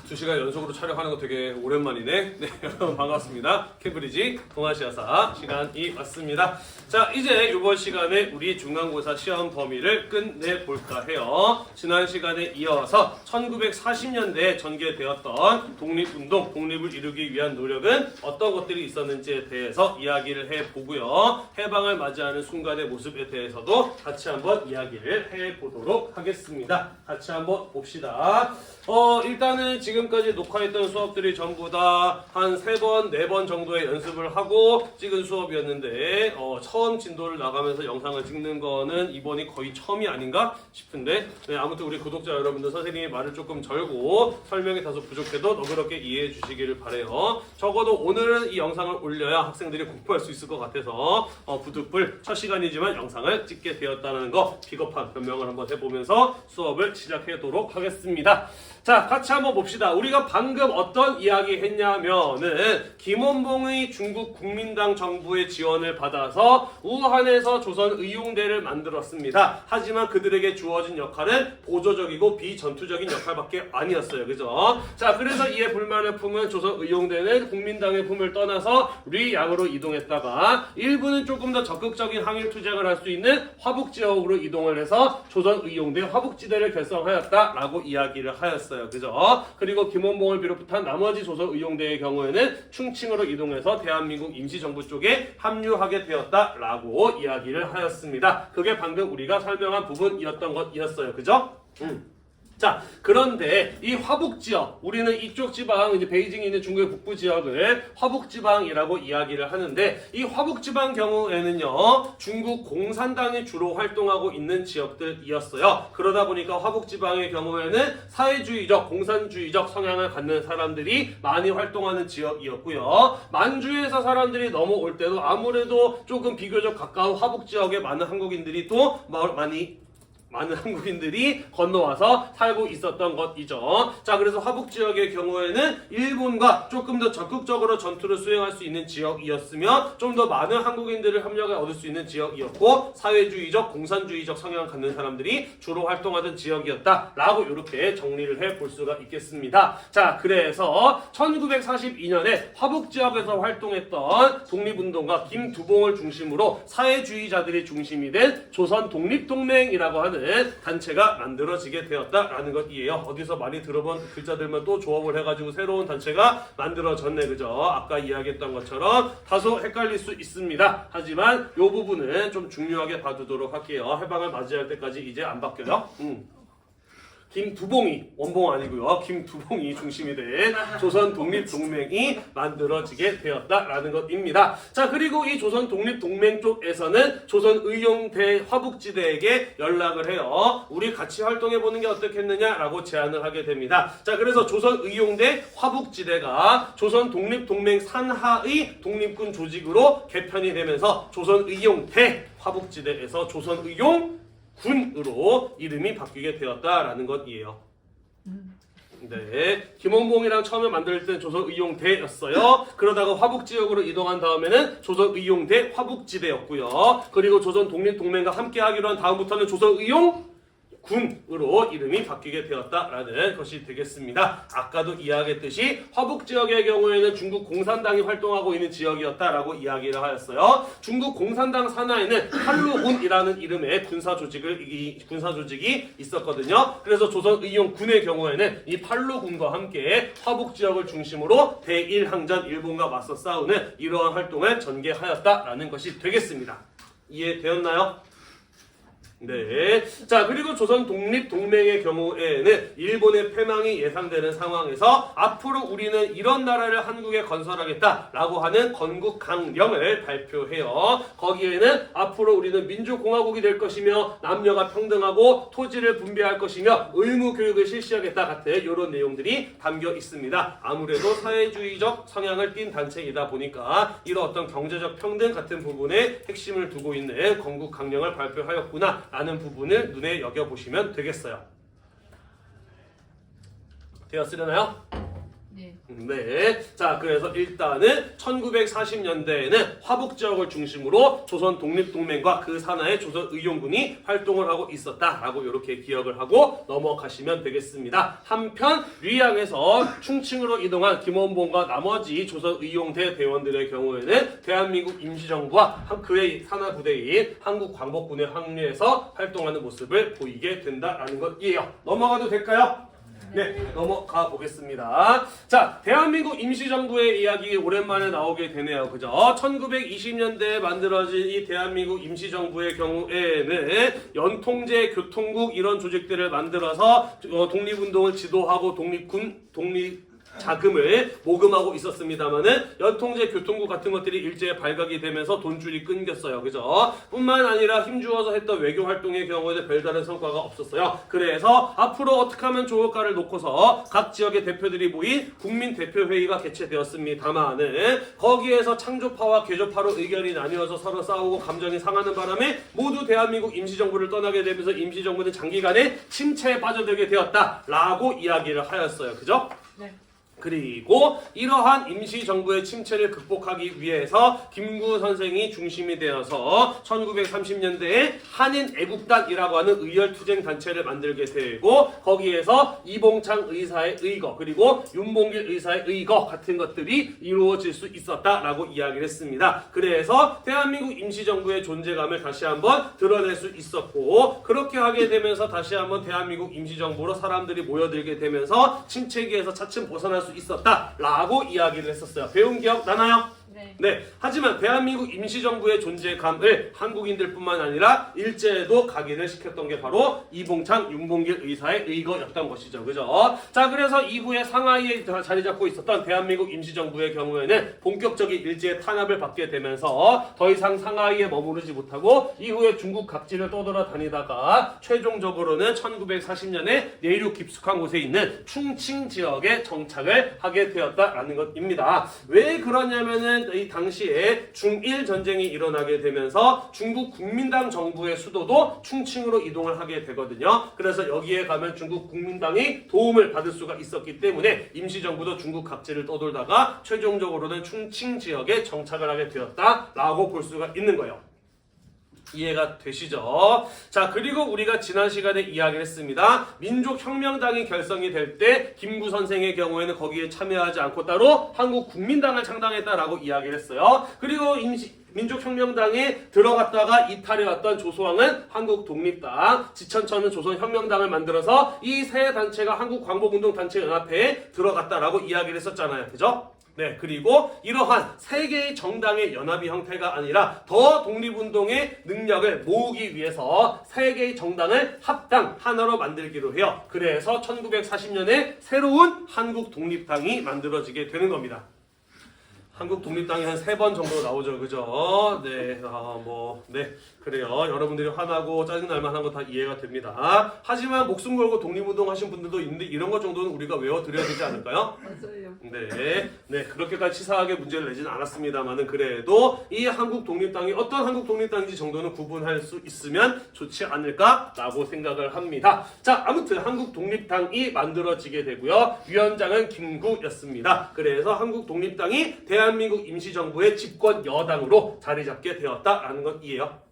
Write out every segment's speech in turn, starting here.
2시간 연속으로 촬영하는 거 되게 오랜만이네. 네, 여러분 반갑습니다. 캠브리지 동아시아사 시간이 왔습니다. 자, 이제 이번 시간에 우리 중간고사 시험 범위를 끝내볼까 해요. 지난 시간에 이어서 1940년대에 전개되었던 독립운동, 독립을 이루기 위한 노력은 어떤 것들이 있었는지에 대해서 이야기를 해보고요. 해방을 맞이하는 순간의 모습에 대해서도 같이 한번 이야기를 해보도록 하겠습니다. 같이 한번 봅시다. 일단은 지금까지 녹화했던 수업들이 전부 다 한 3번, 4번 정도의 연습을 하고 찍은 수업이었는데 처음 진도를 나가면서 영상을 찍는 거는 이번이 거의 처음이 아닌가 싶은데 네, 아무튼 우리 구독자 여러분들 선생님이 말을 조금 절고 설명이 다소 부족해도 너그럽게 이해해 주시기를 바라요. 적어도 오늘은 이 영상을 올려야 학생들이 공부할 수 있을 것 같아서 부득불 첫 시간이지만 영상을 찍게 되었다는 거 비겁한 변명을 한번 해보면서 수업을 시작하도록 하겠습니다. 자, 같이 한번 봅시다. 우리가 방금 어떤 이야기 했냐면은 김원봉의 중국 국민당 정부의 지원을 받아서 우한에서 조선의용대를 만들었습니다. 하지만 그들에게 주어진 역할은 보조적이고 비전투적인 역할밖에 아니었어요. 그죠? 자, 그래서 이에 불만을 품은 조선의용대는 국민당의 품을 떠나서 류양으로 이동했다가 일부는 조금 더 적극적인 항일 투쟁을 할 수 있는 화북지역으로 이동을 해서 조선의용대 화북지대를 결성하였다라고 이야기를 하였어요. 그죠? 그리고 김원봉을 비롯한 나머지 조선의용대의 경우에는 충칭으로 이동해서 대한민국 임시정부 쪽에 합류하게 되었다라고 이야기를 하였습니다. 그게 방금 우리가 설명한 부분이었던 것이었어요. 그죠? 자, 그런데 이 화북지역, 우리는 이쪽 지방, 이제 베이징에 있는 중국의 북부 지역을 화북지방이라고 이야기를 하는데 이 화북지방 경우에는요, 중국 공산당이 주로 활동하고 있는 지역들이었어요. 그러다 보니까 화북지방의 경우에는 사회주의적, 공산주의적 성향을 갖는 사람들이 많이 활동하는 지역이었고요. 만주에서 사람들이 넘어올 때도 아무래도 조금 비교적 가까운 화북지역에 많은 한국인들이 또 많은 한국인들이 건너와서 살고 있었던 것이죠. 자, 그래서 화북지역의 경우에는 일본과 조금 더 적극적으로 전투를 수행할 수 있는 지역이었으며 좀 더 많은 한국인들을 협력을 얻을 수 있는 지역이었고 사회주의적, 공산주의적 성향을 갖는 사람들이 주로 활동하던 지역이었다라고 이렇게 정리를 해볼 수가 있겠습니다. 자, 그래서 1942년에 화북지역에서 활동했던 독립운동가 김두봉을 중심으로 사회주의자들이 중심이 된 조선독립동맹이라고 하는 단체가 만들어지게 되었다라는 것이에요. 어디서 많이 들어본 글자들만 또 조합을 해가지고 새로운 단체가 만들어졌네. 그죠? 아까 이야기했던 것처럼 다소 헷갈릴 수 있습니다. 하지만 이 부분은 좀 중요하게 봐두도록 할게요. 해방을 맞이할 때까지 이제 안 바뀌어요. 김두봉이, 원봉 아니고요. 김두봉이 중심이 된 조선독립동맹이 만들어지게 되었다라는 것입니다. 자, 그리고 이 조선독립동맹 쪽에서는 조선의용대 화북지대에게 연락을 해요. 우리 같이 활동해보는 게 어떻겠느냐라고 제안을 하게 됩니다. 자, 그래서 조선의용대 화북지대가 조선독립동맹 산하의 독립군 조직으로 개편이 되면서 조선의용대 화북지대에서 조선의용 군으로 이름이 바뀌게 되었다라는 것이에요. 네, 김원봉이랑 처음에 만들 때는 조선의용대였어요. 그러다가 화북지역으로 이동한 다음에는 조선의용대 화북지대였고요. 그리고 조선독립동맹과 함께하기로 한 다음부터는 조선의용 군으로 이름이 바뀌게 되었다라는 것이 되겠습니다. 아까도 이야기했듯이 화북지역의 경우에는 중국 공산당이 활동하고 있는 지역이었다라고 이야기를 하였어요. 중국 공산당 산하에는 팔루군이라는 이름의 군사 조직이 있었거든요. 그래서 조선의용군의 경우에는 이 팔루군과 함께 화북지역을 중심으로 대일항전 일본과 맞서 싸우는 이러한 활동을 전개하였다라는 것이 되겠습니다. 이해되었나요? 네. 자, 그리고 조선독립동맹의 경우에는 일본의 패망이 예상되는 상황에서 앞으로 우리는 이런 나라를 한국에 건설하겠다라고 하는 건국강령을 발표해요. 거기에는 앞으로 우리는 민주공화국이 될 것이며 남녀가 평등하고 토지를 분배할 것이며 의무교육을 실시하겠다 같은 이런 내용들이 담겨 있습니다. 아무래도 사회주의적 성향을 띤 단체이다 보니까 이런 어떤 경제적 평등 같은 부분에 핵심을 두고 있는 건국강령을 발표하였구나 라는 부분을 눈에 여겨보시면 되겠어요. 되었으려나요? 네. 자, 그래서 일단은 1940년대에는 화북 지역을 중심으로 조선 독립동맹과 그 산하의 조선의용군이 활동을 하고 있었다라고 이렇게 기억을 하고 넘어가시면 되겠습니다. 한편 류양에서 충칭으로 이동한 김원봉과 나머지 조선의용대 대원들의 경우에는 대한민국 임시정부와 그의 산하 부대인 한국광복군에 합류해서 활동하는 모습을 보이게 된다라는 것이에요. 넘어가도 될까요? 네, 넘어가 보겠습니다. 자, 대한민국 임시정부의 이야기 오랜만에 나오게 되네요. 그죠? 1920년대에 만들어진 이 대한민국 임시정부의 경우에는 연통제, 교통국 이런 조직들을 만들어서 독립운동을 지도하고 독립 자금을 모금하고 있었습니다만은 연통제 교통국 같은 것들이 일제에 발각이 되면서 돈줄이 끊겼어요. 그죠? 뿐만 아니라 힘주어서 했던 외교 활동의 경우에는 별다른 성과가 없었어요. 그래서 앞으로 어떻게 하면 좋을까를 놓고서 각 지역의 대표들이 모인 국민대표회의가 개최되었습니다만은 거기에서 창조파와 개조파로 의견이 나뉘어서 서로 싸우고 감정이 상하는 바람에 모두 대한민국 임시정부를 떠나게 되면서 임시정부는 장기간의 침체에 빠져들게 되었다라고 이야기를 하였어요. 그죠? 네. 그리고 이러한 임시정부의 침체를 극복하기 위해서 김구 선생이 중심이 되어서 1930년대에 한인애국단이라고 하는 의열투쟁단체를 만들게 되고 거기에서 이봉창 의사의 의거 그리고 윤봉길 의사의 의거 같은 것들이 이루어질 수 있었다라고 이야기를 했습니다. 그래서 대한민국 임시정부의 존재감을 다시 한번 드러낼 수 있었고 그렇게 하게 되면서 다시 한번 대한민국 임시정부로 사람들이 모여들게 되면서 침체기에서 차츰 벗어날 수 있었다라고 이야기를 했었어요. 배운 기억 나나요? 네. 하지만 대한민국 임시정부의 존재감을 한국인들뿐만 아니라 일제에도 각인을 시켰던 게 바로 이봉창, 윤봉길 의사의 의거였던 것이죠. 그죠? 자, 그래서 이후에 상하이에 자리 잡고 있었던 대한민국 임시정부의 경우에는 본격적인 일제의 탄압을 받게 되면서 더 이상 상하이에 머무르지 못하고 이후에 중국 각지를 떠돌아다니다가 최종적으로는 1940년에 내륙 깊숙한 곳에 있는 충칭 지역에 정착을 하게 되었다라는 것입니다. 왜 그러냐면은 이 당시에 중일 전쟁이 일어나게 되면서 중국 국민당 정부의 수도도 충칭으로 이동을 하게 되거든요. 그래서 여기에 가면 중국 국민당이 도움을 받을 수가 있었기 때문에 임시정부도 중국 각지를 떠돌다가 최종적으로는 충칭 지역에 정착을 하게 되었다라고 볼 수가 있는 거예요. 이해가 되시죠? 자, 그리고 우리가 지난 시간에 이야기를 했습니다. 민족혁명당이 결성이 될 때 김구 선생의 경우에는 거기에 참여하지 않고 따로 한국국민당을 창당했다라고 이야기를 했어요. 그리고 민족혁명당에 들어갔다가 이탈해왔던 조소왕은 한국독립당, 지천천은 조선혁명당을 만들어서 이 세 단체가 한국광복운동단체연합회에 들어갔다라고 이야기를 했었잖아요. 그죠? 네, 그리고 이러한 세 개의 정당의 연합의 형태가 아니라 더 독립운동의 능력을 모으기 위해서 세 개의 정당을 합당 하나로 만들기로 해요. 그래서 1940년에 새로운 한국독립당이 만들어지게 되는 겁니다. 한국독립당이 한 3번 정도 나오죠. 그죠? 네, 네, 그래요. 여러분들이 화나고 짜증날 만한 거 다 이해가 됩니다. 하지만 목숨 걸고 독립운동 하신 분들도 있는데 이런 것 정도는 우리가 외워드려야 되지 않을까요? 맞아요. 네, 그렇게까지 치사하게 문제를 내지는 않았습니다만은 그래도 이 한국독립당이 어떤 한국독립당인지 정도는 구분할 수 있으면 좋지 않을까라고 생각을 합니다. 자, 아무튼 한국독립당이 만들어지게 되고요. 위원장은 김구였습니다. 그래서 한국독립당이 대한민국 임시정부의 집권 여당으로 자리 잡게 되었다라는 것이에요.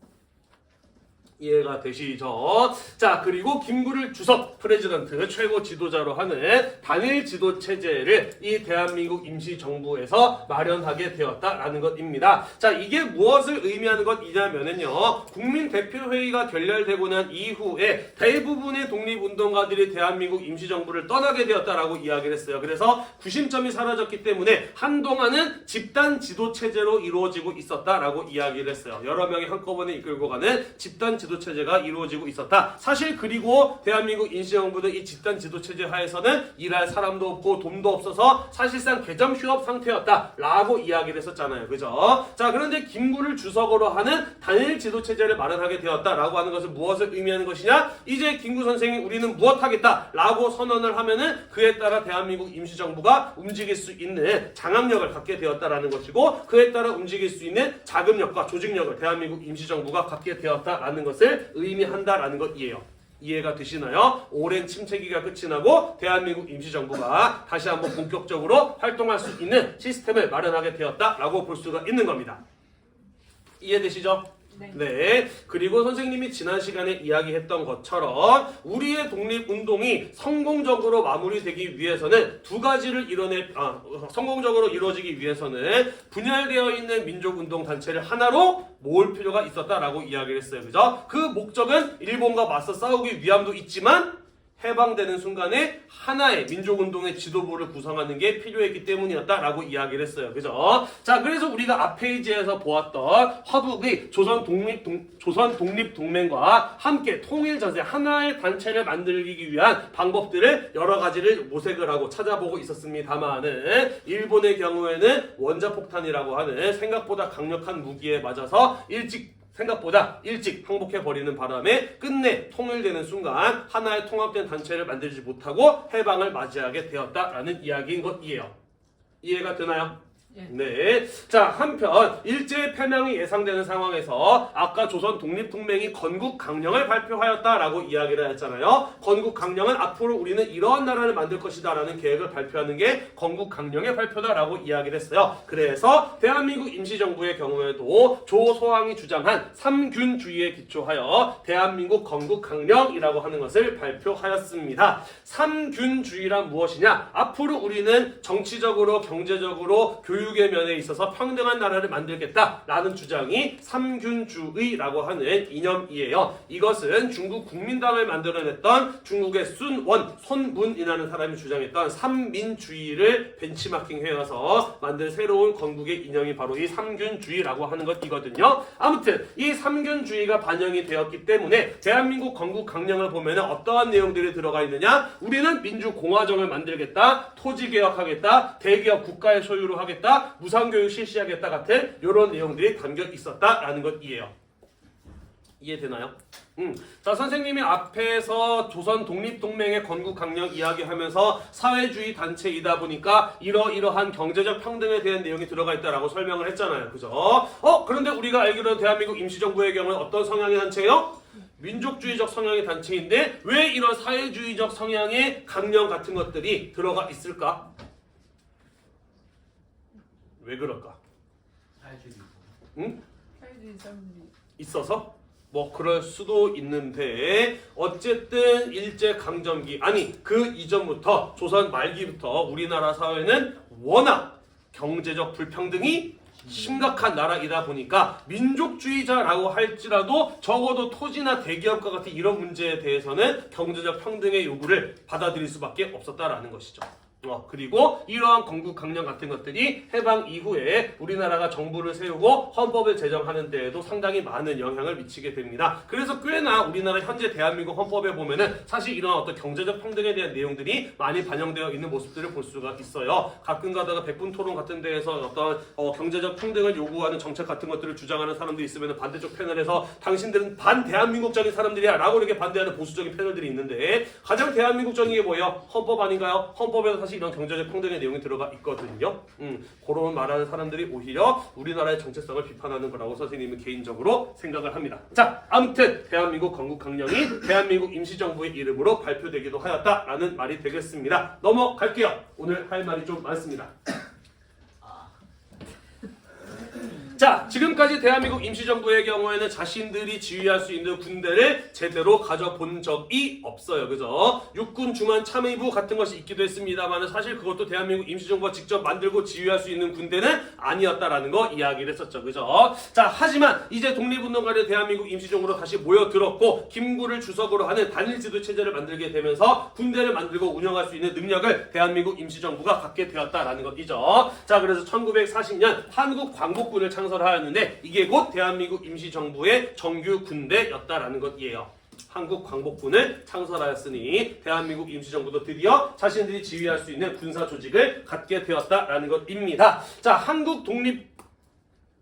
이해가 되시죠? 자, 그리고 김구를 주석 프레지던트 최고 지도자로 하는 단일 지도 체제를 이 대한민국 임시정부에서 마련하게 되었다라는 것입니다. 자, 이게 무엇을 의미하는 것이냐면은요, 국민대표회의가 결렬되고 난 이후에 대부분의 독립운동가들이 대한민국 임시정부를 떠나게 되었다라고 이야기를 했어요. 그래서 구심점이 사라졌기 때문에 한동안은 집단 지도 체제로 이루어지고 있었다라고 이야기를 했어요. 여러 명이 한꺼번에 이끌고 가는 집단 지도체제가 이루어지고 있었다. 사실 그리고 대한민국 임시정부는 이 집단 지도체제 하에서는 일할 사람도 없고 돈도 없어서 사실상 개점 휴업 상태였다라고 이야기를 했었잖아요. 그죠? 자, 그런데 김구를 주석으로 하는 단일 지도체제를 마련하게 되었다라고 하는 것은 무엇을 의미하는 것이냐? 이제 김구 선생이 우리는 무엇하겠다라고 선언을 하면은 그에 따라 대한민국 임시정부가 움직일 수 있는 장악력을 갖게 되었다라는 것이고 그에 따라 움직일 수 있는 자금력과 조직력을 대한민국 임시정부가 갖게 되었다라는 것을 의미한다라는 것이에요. 이해가 되시나요? 오랜 침체기가 끝이 나고 대한민국 임시정부가 다시 한번 본격적으로 활동할 수 있는 시스템을 마련하게 되었다라고 볼 수가 있는 겁니다. 이해되시죠? 네. 그리고 선생님이 지난 시간에 이야기했던 것처럼 우리의 독립운동이 성공적으로 마무리되기 위해서는 두 가지를 성공적으로 이루어지기 위해서는 분열되어 있는 민족운동 단체를 하나로 모을 필요가 있었다라고 이야기를 했어요. 그죠? 그 목적은 일본과 맞서 싸우기 위함도 있지만 해방되는 순간에 하나의 민족운동의 지도부를 구성하는 게 필요했기 때문이었다라고 이야기를 했어요. 그죠? 자, 그래서 우리가 앞 페이지에서 보았던 화북의 조선 독립동맹과 함께 통일전세 하나의 단체를 만들기 위한 방법들을 여러 가지를 모색을 하고 찾아보고 있었습니다만은 일본의 경우에는 원자폭탄이라고 하는 생각보다 강력한 무기에 맞아서 생각보다 일찍 항복해버리는 바람에 끝내 통일되는 순간 하나의 통합된 단체를 만들지 못하고 해방을 맞이하게 되었다라는 이야기인 것이에요. 이해가 되나요? 네. 자, 한편 일제의 패망이 예상되는 상황에서 아까 조선 독립동맹이 건국 강령을 발표하였다라고 이야기를 했잖아요. 건국 강령은 앞으로 우리는 이러한 나라를 만들 것이다라는 계획을 발표하는 게 건국 강령의 발표다라고 이야기를 했어요. 그래서 대한민국 임시정부의 경우에도 조소왕이 주장한 삼균주의에 기초하여 대한민국 건국 강령이라고 하는 것을 발표하였습니다. 삼균주의란 무엇이냐? 앞으로 우리는 정치적으로, 경제적으로, 교육의 면에 있어서 평등한 나라를 만들겠다라는 주장이 삼균주의라고 하는 이념이에요. 이것은 중국 국민당을 만들어냈던 중국의 손문이라는 사람이 주장했던 삼민주의를 벤치마킹해서 만든 새로운 건국의 이념이 바로 이 삼균주의라고 하는 것이거든요. 아무튼 이 삼균주의가 반영이 되었기 때문에 대한민국 건국 강령을 보면 어떠한 내용들이 들어가 있느냐? 우리는 민주공화정을 만들겠다, 토지개혁하겠다, 대기업 국가의 소유로 하겠다, 무상교육 실시하겠다 같은 이런 내용들이 담겨 있었다라는 것이에요. 이해되나요? 자, 선생님이 앞에서 조선 독립동맹의 건국 강령 이야기하면서 사회주의 단체이다 보니까 이러이러한 경제적 평등에 대한 내용이 들어가 있다라고 설명을 했잖아요. 그죠? 그런데 우리가 알기로는 대한민국 임시정부의 경우는 어떤 성향의 단체예요? 민족주의적 성향의 단체인데 왜 이런 사회주의적 성향의 강령 같은 것들이 들어가 있을까? 왜 그럴까? 사회주의 사람들이 있어서? 뭐 그럴 수도 있는데 어쨌든 일제강점기 그 이전부터 조선 말기부터 우리나라 사회는 워낙 경제적 불평등이 심각한 나라이다 보니까 민족주의자라고 할지라도 적어도 토지나 대기업과 같은 이런 문제에 대해서는 경제적 평등의 요구를 받아들일 수밖에 없었다라는 것이죠. 그리고 이러한 건국 강령 같은 것들이 해방 이후에 우리나라가 정부를 세우고 헌법을 제정하는 데에도 상당히 많은 영향을 미치게 됩니다. 그래서 꽤나 우리나라 현재 대한민국 헌법에 보면은 사실 이런 어떤 경제적 평등에 대한 내용들이 많이 반영되어 있는 모습들을 볼 수가 있어요. 가끔 가다가 백분토론 같은 데에서 어떤 경제적 평등을 요구하는 정책 같은 것들을 주장하는 사람들이 있으면 반대쪽 패널에서 당신들은 반대한민국적인 사람들이야 라고 이렇게 반대하는 보수적인 패널들이 있는데 가장 대한민국적인 게 뭐예요? 헌법 아닌가요? 헌법에서 사실 이런 경제적 평등의 내용이 들어가 있거든요. 그런 말하는 사람들이 오히려 우리나라의 정체성을 비판하는 거라고 선생님은 개인적으로 생각을 합니다. 자, 아무튼 대한민국 건국 강령이 대한민국 임시정부의 이름으로 발표되기도 하였다라는 말이 되겠습니다. 넘어갈게요. 오늘 할 말이 좀 많습니다. 자, 지금까지 대한민국 임시정부의 경우에는 자신들이 지휘할 수 있는 군대를 제대로 가져본 적이 없어요. 그죠? 육군 중앙 참의부 같은 것이 있기도 했습니다만 사실 그것도 대한민국 임시정부가 직접 만들고 지휘할 수 있는 군대는 아니었다라는 거 이야기를 했었죠. 그죠? 자, 하지만 이제 독립운동가들이 대한민국 임시정부로 다시 모여들었고 김구를 주석으로 하는 단일지도 체제를 만들게 되면서 군대를 만들고 운영할 수 있는 능력을 대한민국 임시정부가 갖게 되었다라는 것이죠. 자, 그래서 1940년 한국광복군을 창설하였는데 이게 곧 대한민국 임시정부의 정규 군대였다라는 것이에요. 한국광복군을 창설하였으니 대한민국 임시정부도 드디어 자신들이 지휘할 수 있는 군사 조직을 갖게 되었다라는 것입니다. 자, 한국 독립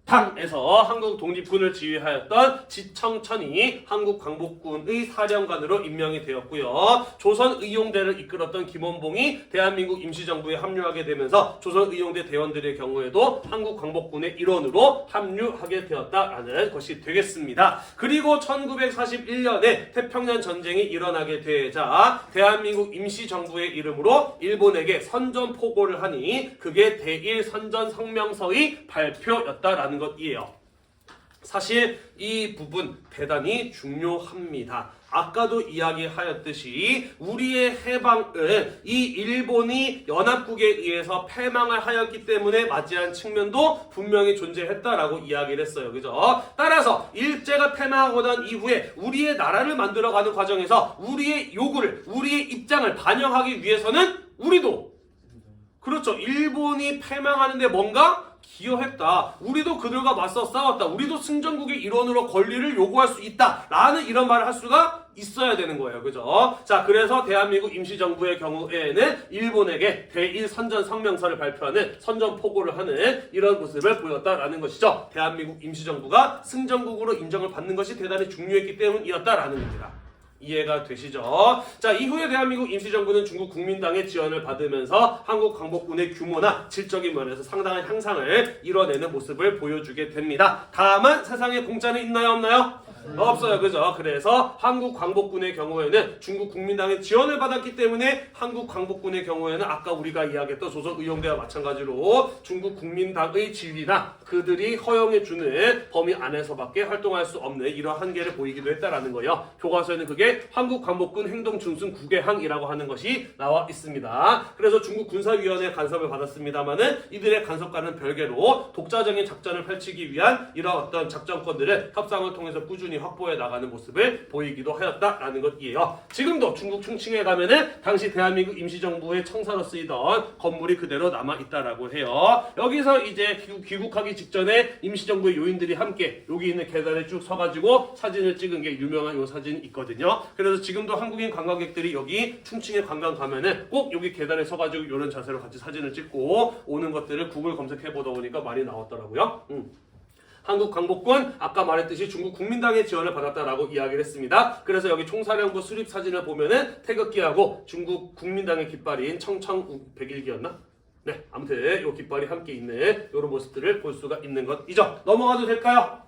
당에서 한국 독립군을 지휘하였던 지청천이 한국 광복군의 사령관으로 임명이 되었고요. 조선의용대를 이끌었던 김원봉이 대한민국 임시정부에 합류하게 되면서 조선의용대 대원들의 경우에도 한국 광복군의 일원으로 합류하게 되었다라는 것이 되겠습니다. 그리고 1941년에 태평양 전쟁이 일어나게 되자 대한민국 임시정부의 이름으로 일본에게 선전포고를 하니 그게 대일선전성명서의 발표였다라는 것이에요. 사실 이 부분 대단히 중요합니다. 아까도 이야기하였듯이 우리의 해방을 이 일본이 연합국에 의해서 패망을 하였기 때문에 맞이한 측면도 분명히 존재했다라고 이야기를 했어요. 그죠? 따라서 일제가 패망하고 난 이후에 우리의 나라를 만들어가는 과정에서 우리의 요구를, 우리의 입장을 반영하기 위해서는 우리도 그렇죠. 일본이 패망하는데 뭔가 기여했다. 우리도 그들과 맞서 싸웠다. 우리도 승전국의 일원으로 권리를 요구할 수 있다. 라는 이런 말을 할 수가 있어야 되는 거예요. 그죠? 자, 그래서 대한민국 임시정부의 경우에는 일본에게 대일선전성명서를 발표하는 선전포고를 하는 이런 모습을 보였다라는 것이죠. 대한민국 임시정부가 승전국으로 인정을 받는 것이 대단히 중요했기 때문이었다라는 겁니다. 이해가 되시죠? 자, 이후에 대한민국 임시정부는 중국 국민당의 지원을 받으면서 한국 광복군의 규모나 질적인 면에서 상당한 향상을 이뤄내는 모습을 보여주게 됩니다. 다만 세상에 공짜는 있나요? 없나요? 없어요. 그죠? 그래서 한국 광복군의 경우에는 중국 국민당의 지원을 받았기 때문에 한국 광복군의 경우에는 아까 우리가 이야기했던 조선의용대와 마찬가지로 중국 국민당의 지위나 그들이 허용해주는 범위 안에서밖에 활동할 수 없는 이러한 한계를 보이기도 했다라는 거예요. 교과서에는 그게 한국 광복군 행동준순 9개항이라고 하는 것이 나와 있습니다. 그래서 중국 군사위원회 간섭을 받았습니다만은 이들의 간섭과는 별개로 독자적인 작전을 펼치기 위한 이러한 어떤 작전권들을 협상을 통해서 꾸준히 확보해 나가는 모습을 보이기도 하였다라는 것이에요. 지금도 중국 충칭에 가면은 당시 대한민국 임시정부의 청사로 쓰이던 건물이 그대로 남아있다라고 해요. 여기서 이제 귀국하기 직전에 임시정부의 요인들이 함께 여기 있는 계단에 쭉 서가지고 사진을 찍은 게 유명한 요 사진이 있거든요. 그래서 지금도 한국인 관광객들이 여기 충칭에 관광 가면은 꼭 여기 계단에 서가지고 이런 자세로 같이 사진을 찍고 오는 것들을 구글 검색해 보다 보니까 많이 나왔더라고요. 한국 광복군 아까 말했듯이 중국 국민당의 지원을 받았다라고 이야기를 했습니다. 그래서 여기 총사령부 수립 사진을 보면은 태극기하고 중국 국민당의 깃발인 청천백일기였나? 네, 아무튼 이 깃발이 함께 있는 이런 모습들을 볼 수가 있는 것이죠. 넘어가도 될까요?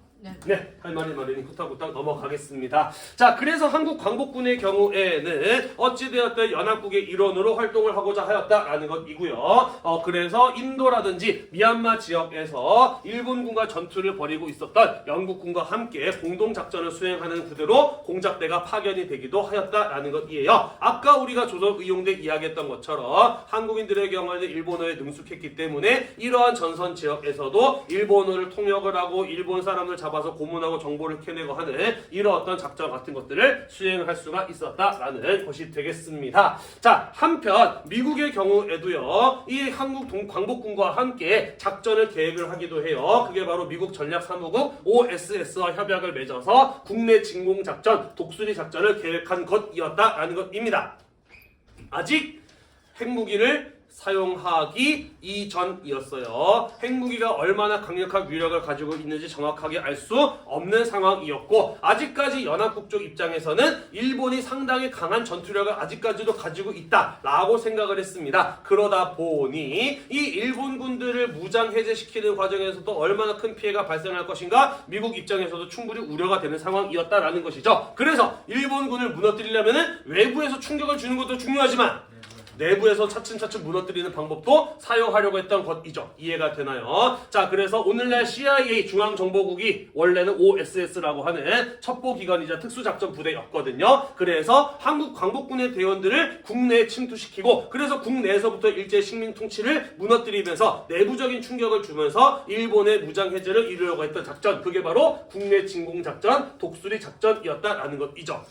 네, 할 말이 많으니 후딱후딱 넘어가겠습니다. 자, 그래서 한국 광복군의 경우에는 어찌되었든 연합국의 일원으로 활동을 하고자 하였다라는 것이고요. 그래서 인도라든지 미얀마 지역에서 일본군과 전투를 벌이고 있었던 영국군과 함께 공동작전을 수행하는 구대로 공작대가 파견이 되기도 하였다라는 것이에요. 아까 우리가 조선의용대 이야기했던 것처럼 한국인들의 경우에는 일본어에 능숙했기 때문에 이러한 전선 지역에서도 일본어를 통역을 하고 일본 사람을 잡아서 고문하고 정보를 캐내고 하는 이런 어떤 작전 같은 것들을 수행할 수가 있었다라는 것이 되겠습니다. 자, 한편 미국의 경우에도요, 이 한국 광복군과 함께 작전을 계획을 하기도 해요. 그게 바로 미국 전략사무국 OSS와 협약을 맺어서 국내 진공작전, 독수리 작전을 계획한 것이었다라는 것입니다. 아직 핵무기를 사용하기 이전이었어요. 핵무기가 얼마나 강력한 위력을 가지고 있는지 정확하게 알 수 없는 상황이었고 아직까지 연합국 쪽 입장에서는 일본이 상당히 강한 전투력을 아직까지도 가지고 있다라고 생각을 했습니다. 그러다 보니 이 일본군들을 무장 해제시키는 과정에서도 얼마나 큰 피해가 발생할 것인가 미국 입장에서도 충분히 우려가 되는 상황이었다라는 것이죠. 그래서 일본군을 무너뜨리려면 외부에서 충격을 주는 것도 중요하지만 내부에서 차츰차츰 무너뜨리는 방법도 사용하려고 했던 것이죠. 이해가 되나요? 자, 그래서 오늘날 CIA 중앙정보국이 원래는 OSS라고 하는 첩보기관이자 특수작전부대였거든요. 그래서 한국 광복군의 대원들을 국내에 침투시키고 그래서 국내에서부터 일제 식민 통치를 무너뜨리면서 내부적인 충격을 주면서 일본의 무장해제를 이루려고 했던 작전, 그게 바로 국내 진공작전, 독수리 작전이었다라는 것이죠.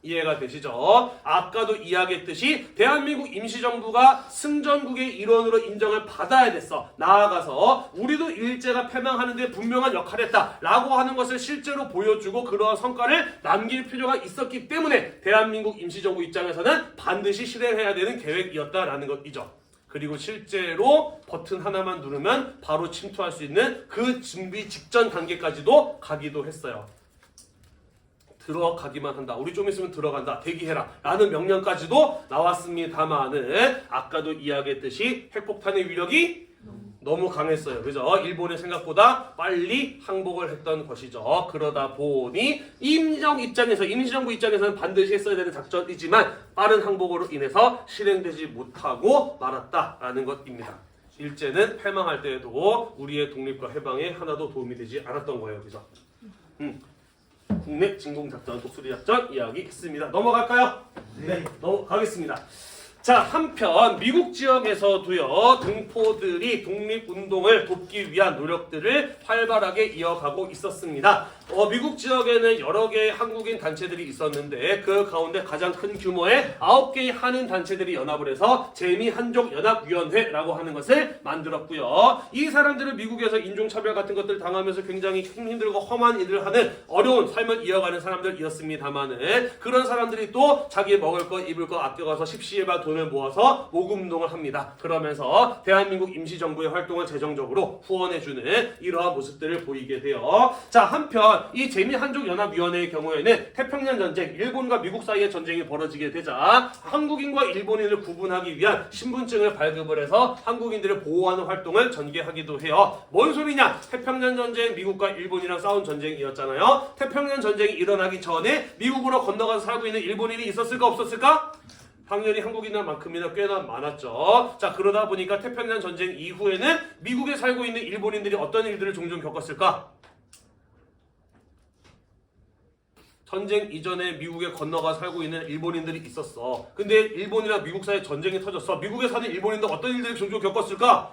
이해가 되시죠? 아까도 이야기했듯이 대한민국 임시정부가 승전국의 일원으로 인정을 받아야 됐어. 나아가서 우리도 일제가 패망하는데 분명한 역할을 했다 라고 하는 것을 실제로 보여주고 그러한 성과를 남길 필요가 있었기 때문에 대한민국 임시정부 입장에서는 반드시 실행해야 되는 계획이었다라는 것이죠. 그리고 실제로 버튼 하나만 누르면 바로 침투할 수 있는 그 준비 직전 단계까지도 가기도 했어요. 들어가기만 한다. 우리 좀 있으면 들어간다. 대기해라. 라는 명령까지도 나왔습니다만은 아까도 이야기했듯이 핵폭탄의 위력이 너무 강했어요. 그죠? 일본이 생각보다 빨리 항복을 했던 것이죠. 그러다 보니 임시정부 입장에서는 반드시 했어야 되는 작전이지만 빠른 항복으로 인해서 실행되지 못하고 말았다라는 것입니다. 일제는 패망할 때에도 우리의 독립과 해방에 하나도 도움이 되지 않았던 거예요. 그죠? 국내 진공작전, 독수리작전 이야기했습니다. 넘어갈까요? 네, 넘어가겠습니다. 자, 한편 미국 지역에서도요 동포들이 독립운동을 돕기 위한 노력들을 활발하게 이어가고 있었습니다. 미국 지역에는 여러 개의 한국인 단체들이 있었는데 그 가운데 가장 큰 규모의 9개의 한인 단체들이 연합을 해서 재미한족연합위원회라고 하는 것을 만들었고요. 이 사람들은 미국에서 인종차별 같은 것들 당하면서 굉장히 힘들고 험한 일을 하는 어려운 삶을 이어가는 사람들이었습니다만은 그런 사람들이 또 자기 먹을 거 입을 거 아껴가서 십시일반 돈을 모아서 모금운동을 합니다. 그러면서 대한민국 임시정부의 활동을 재정적으로 후원해주는 이러한 모습들을 보이게 돼요. 자, 한편 이 재미한족연합위원회의 경우에는 태평양 전쟁, 일본과 미국 사이의 전쟁이 벌어지게 되자 한국인과 일본인을 구분하기 위한 신분증을 발급을 해서 한국인들을 보호하는 활동을 전개하기도 해요. 뭔 소리냐? 태평양 전쟁 미국과 일본이랑 싸운 전쟁이었잖아요. 태평양 전쟁이 일어나기 전에 미국으로 건너가서 살고 있는 일본인이 있었을까 없었을까? 당연히 한국인만큼이나 꽤나 많았죠. 자, 그러다 보니까 태평양 전쟁 이후에는 미국에 살고 있는 일본인들이 어떤 일들을 종종 겪었을까? 전쟁 이전에 미국에 건너가 살고 있는 일본인들이 있었어. 근데 일본이랑 미국 사이에 전쟁이 터졌어. 미국에 사는 일본인들 어떤 일들을 종종 겪었을까?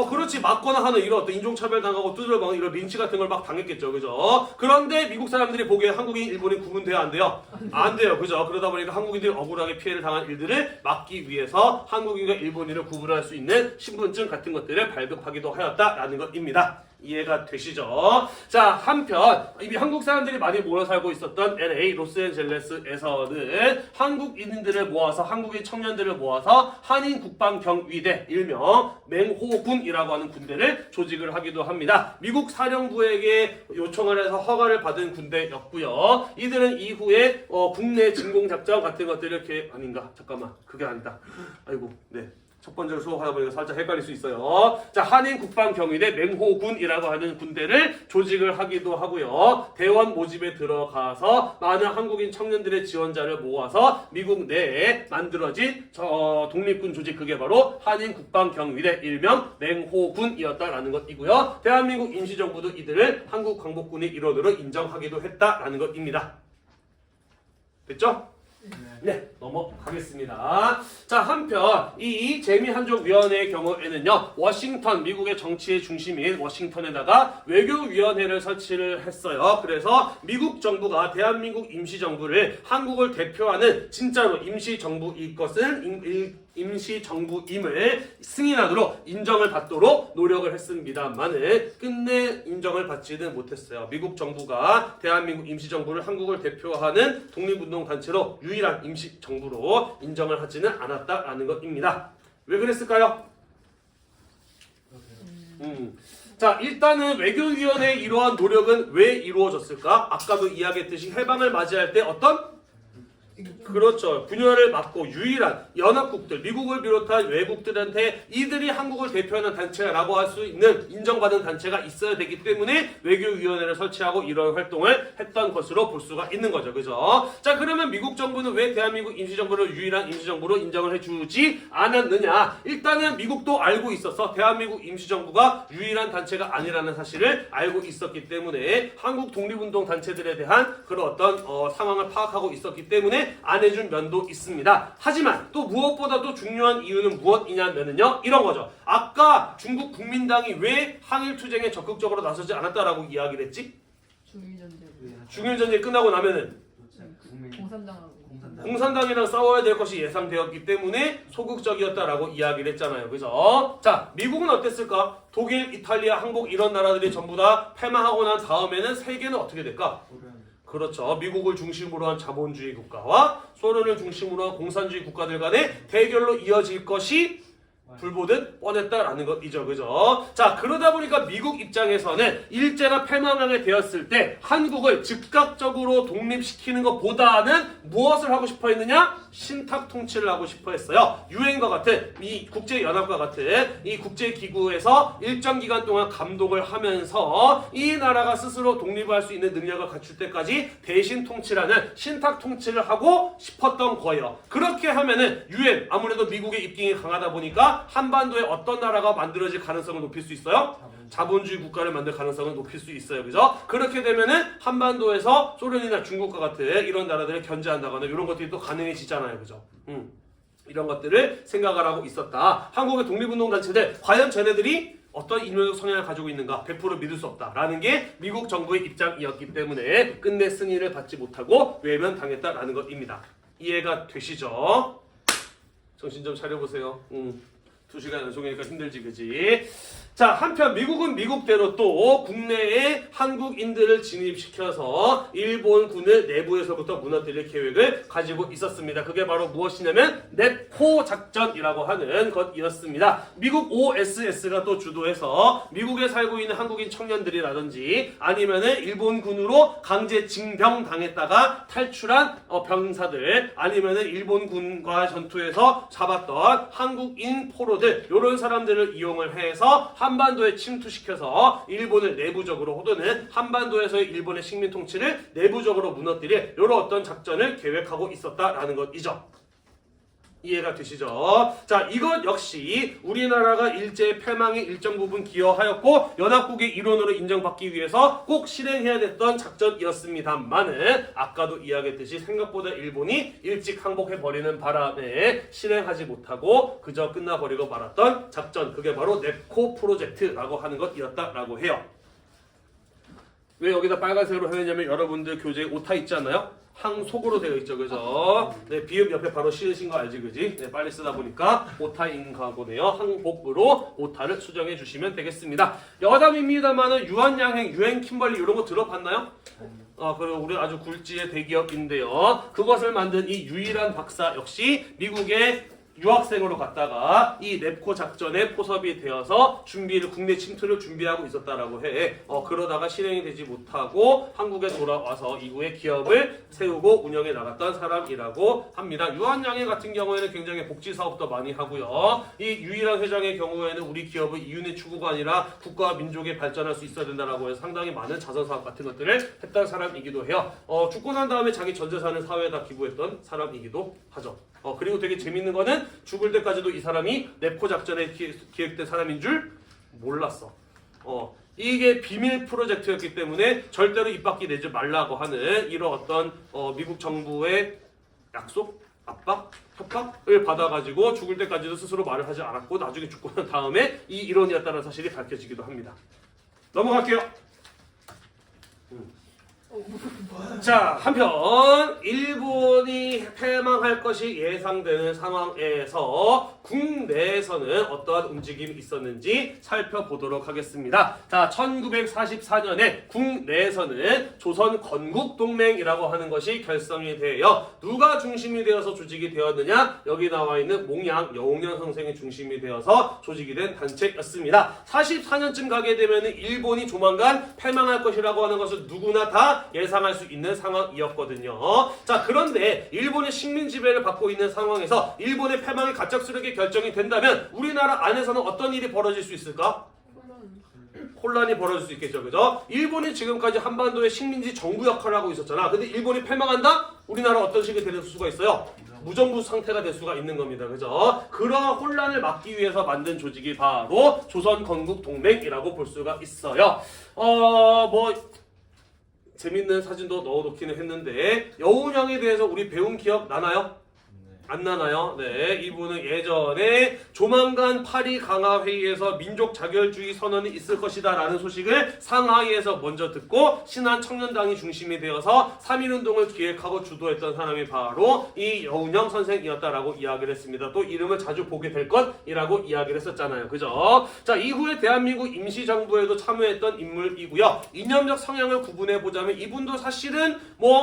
그렇지. 맞거나 하는 이런 어떤 인종차별 당하고 두들겨먹는 이런 린치 같은 걸 막 당했겠죠. 그죠? 그런데 미국 사람들이 보기에 한국인, 일본인 구분돼요? 안 돼요? 안 돼요. 그죠? 그러다 보니까 한국인들이 억울하게 피해를 당한 일들을 막기 위해서 한국인과 일본인을 구분할 수 있는 신분증 같은 것들을 발급하기도 하였다라는 것입니다. 이해가 되시죠? 자, 한편 이미 한국 사람들이 많이 모여 살고 있었던 LA 로스앤젤레스에서는 한국인들을 모아서 한국인 청년들을 모아서 한인 국방경위대 일명 맹호군이라고 하는 군대를 조직을 하기도 합니다. 미국 사령부에게 요청을 해서 허가를 받은 군대였고요. 이들은 이후에 국내 진공작전 같은 것들을 아닌가? 잠깐만, 그게 아니다. 아이고, 네. 첫 번째로 수업하다 보니까 살짝 헷갈릴 수 있어요. 자, 한인 국방경위대 맹호군이라고 하는 군대를 조직을 하기도 하고요. 대원 모집에 들어가서 많은 한국인 청년들의 지원자를 모아서 미국 내에 만들어진 독립군 조직, 그게 바로 한인 국방경위대 일명 맹호군이었다라는 것이고요. 대한민국 임시정부도 이들을 한국 광복군의 일원으로 인정하기도 했다라는 것입니다. 됐죠? 네, 넘어가겠습니다. 자, 한편 이 재미한족위원회의 경우에는요, 워싱턴, 미국의 정치의 중심인 워싱턴에다가 외교위원회를 설치를 했어요. 그래서 미국 정부가 대한민국 임시정부를 한국을 대표하는 진짜로 임시정부일 것은 임시정부임을 승인하도록 인정을 받도록 노력을 했습니다만은 끝내 인정을 받지는 못했어요. 미국 정부가 대한민국 임시정부를 한국을 대표하는 독립운동 단체로 유일한 임시정부로 인정을 하지는 않았다라는 것입니다. 왜 그랬을까요? 자, 일단은 외교위원회의 이러한 노력은 왜 이루어졌을까? 아까도 이야기했듯이 해방을 맞이할 때 어떤? 그렇죠. 분열을 막고 유일한 연합국들, 미국을 비롯한 외국들한테 이들이 한국을 대표하는 단체라고 할 수 있는 인정받은 단체가 있어야 되기 때문에 외교위원회를 설치하고 이런 활동을 했던 것으로 볼 수가 있는 거죠. 그죠? 자, 그러면 미국 정부는 왜 대한민국 임시정부를 유일한 임시정부로 인정을 해주지 않았느냐? 일단은 미국도 알고 있어서 대한민국 임시정부가 유일한 단체가 아니라는 사실을 알고 있었기 때문에 한국 독립운동 단체들에 대한 그런 어떤 상황을 파악하고 있었기 때문에 안 해준 면도 있습니다. 하지만 또 무엇보다도 중요한 이유는 무엇이냐면요, 이런 거죠. 아까 중국 국민당이 왜 항일투쟁에 적극적으로 나서지 않았다라고 이야기를 했지? 중일전쟁이 끝나고 나면은 공산당이랑 싸워야 될 것이 예상되었기 때문에 소극적이었다라고 이야기를 했잖아요. 그죠? 자, 미국은 어땠을까? 독일, 이탈리아, 한국 이런 나라들이 전부 다 패망하고 난 다음에는 세계는 어떻게 될까? 그렇죠. 미국을 중심으로 한 자본주의 국가와 소련을 중심으로 한 공산주의 국가들 간의 대결로 이어질 것이 불보듯 뻔했다라는 것이죠. 그죠? 자, 그러다 보니까 미국 입장에서는 일제가 패망하게 되었을 때 한국을 즉각적으로 독립시키는 것보다는 무엇을 하고 싶어 했느냐? 신탁 통치를 하고 싶어 했어요. 유엔과 같은 이 국제연합과 같은 이 국제기구에서 일정 기간 동안 감독을 하면서 이 나라가 스스로 독립할 수 있는 능력을 갖출 때까지 대신 통치라는 신탁 통치를 하고 싶었던 거예요. 그렇게 하면은 유엔, 아무래도 미국의 입김이 강하다 보니까 한반도에 어떤 나라가 만들어질 가능성을 높일 수 있어요? 자본주의 국가를 만들 가능성을 높일 수 있어요. 그죠? 그렇게 되면은 한반도에서 소련이나 중국과 같은 이런 나라들을 견제한다거나 이런 것들이 또 가능해지잖아요. 그죠? 이런 것들을 생각을 하고 있었다. 한국의 독립운동단체들, 과연 쟤네들이 어떤 인류적 성향을 가지고 있는가 100% 믿을 수 없다라는 게 미국 정부의 입장이었기 때문에 끝내 승인을 받지 못하고 외면당했다라는 것입니다. 이해가 되시죠? 정신 좀 차려보세요. 2시간 연속이니까 힘들지, 그지? 자, 한편 미국은 미국대로 또 국내에 한국인들을 진입시켜서 일본군을 내부에서부터 무너뜨릴 계획을 가지고 있었습니다. 그게 바로 무엇이냐면 넵코 작전이라고 하는 것이었습니다. 미국 OSS가 또 주도해서 미국에 살고 있는 한국인 청년들이라든지 아니면은 일본군으로 강제 징병 당했다가 탈출한 병사들 아니면은 일본군과 전투에서 잡았던 한국인 포로들 이런 사람들을 이용을 해서 한반도에 침투시켜서 일본을 내부적으로 또는 한반도에서의 일본의 식민 통치를 내부적으로 무너뜨릴 이런 어떤 작전을 계획하고 있었다라는 것이죠. 이해가 되시죠? 자, 이것 역시 우리나라가 일제의 패망에 일정 부분 기여하였고 연합국의 일원으로 인정받기 위해서 꼭 실행해야 됐던 작전이었습니다만은 아까도 이야기했듯이 생각보다 일본이 일찍 항복해버리는 바람에 실행하지 못하고 그저 끝나버리고 말았던 작전, 그게 바로 넵코 프로젝트라고 하는 것이었다라고 해요. 왜 여기다 빨간색으로 해놨냐면 여러분들 교재에 오타 있지 않나요? 항속으로 되어 있죠, 그죠? 네, 비읍 옆에 바로 씌우신 거 알지, 그지? 네, 빨리 쓰다 보니까 오타인가 보네요. 항복으로 오타를 수정해 주시면 되겠습니다. 여담입니다만은 유한양행, 유엔 킴벌리 이런 거 들어봤나요? 그리고 우리 아주 굴지의 대기업인데요. 그것을 만든 이 유일한 박사 역시 미국의 유학생으로 갔다가 이 넵코 작전에 포섭이 되어서 국내 침투를 준비하고 있었다라고 해. 그러다가 실행이 되지 못하고 한국에 돌아와서 이후에 기업을 세우고 운영해 나갔던 사람이라고 합니다. 유한양행 같은 경우에는 굉장히 복지 사업도 많이 하고요. 이 유일한 회장의 경우에는 우리 기업의 이윤의 추구가 아니라 국가와 민족이 발전할 수 있어야 된다라고 해서 상당히 많은 자선 사업 같은 것들을 했던 사람이기도 해요. 죽고 난 다음에 자기 전 재산을 사회에다 기부했던 사람이기도 하죠. 그리고 되게 재밌는 거는 죽을 때까지도 이 사람이 넵코 작전에 기획된 사람인 줄 몰랐어. 이게 비밀 프로젝트였기 때문에 절대로 입 밖에 내지 말라고 하는 이런 어떤 미국 정부의 약속, 압박, 협박을 받아가지고 죽을 때까지도 스스로 말을 하지 않았고 나중에 죽고 난 다음에 이 일원이었다는 사실이 밝혀지기도 합니다. 넘어갈게요. 자, 한편 일본이 패망할 것이 예상되는 상황에서 국내에서는 어떠한 움직임이 있었는지 살펴보도록 하겠습니다. 자, 1944년에 국내에서는 조선 건국동맹이라고 하는 것이 결성이 되어 누가 중심이 되어서 조직이 되었느냐? 여기 나와 있는 몽양 여홍련 선생이 중심이 되어서 조직이 된 단체였습니다. 44년쯤 가게 되면 일본이 조만간 패망할 것이라고 하는 것을 누구나 다 예상할 수 있는 상황이었거든요. 자, 그런데 일본의 식민 지배를 받고 있는 상황에서 일본의 패망이 갑작스럽게 결정이 된다면 우리나라 안에서는 어떤 일이 벌어질 수 있을까? 혼란이 벌어질 수 있겠죠, 그죠? 일본이 지금까지 한반도의 식민지 정부 역할을 하고 있었잖아. 근데 일본이 패망한다? 우리나라 어떤 식이 될 수가 있어요? 무정부 상태가 될 수가 있는 겁니다, 그죠? 그러한 혼란을 막기 위해서 만든 조직이 바로 조선건국동맹이라고 볼 수가 있어요. 재밌는 사진도 넣어놓기는 했는데 여운형에 대해서 우리 배운 기억 나나요? 안 나나요? 네, 이분은 예전에 조만간 파리 강화 회의에서 민족 자결주의 선언이 있을 것이다 라는 소식을 상하이에서 먼저 듣고 신한 청년당이 중심이 되어서 3.1운동을 기획하고 주도했던 사람이 바로 이 여운형 선생이었다라고 이야기를 했습니다. 또 이름을 자주 보게 될 것이라고 이야기를 했었잖아요. 그죠? 자, 이후에 대한민국 임시정부에도 참여했던 인물이고요. 이념적 성향을 구분해보자면 이분도 사실은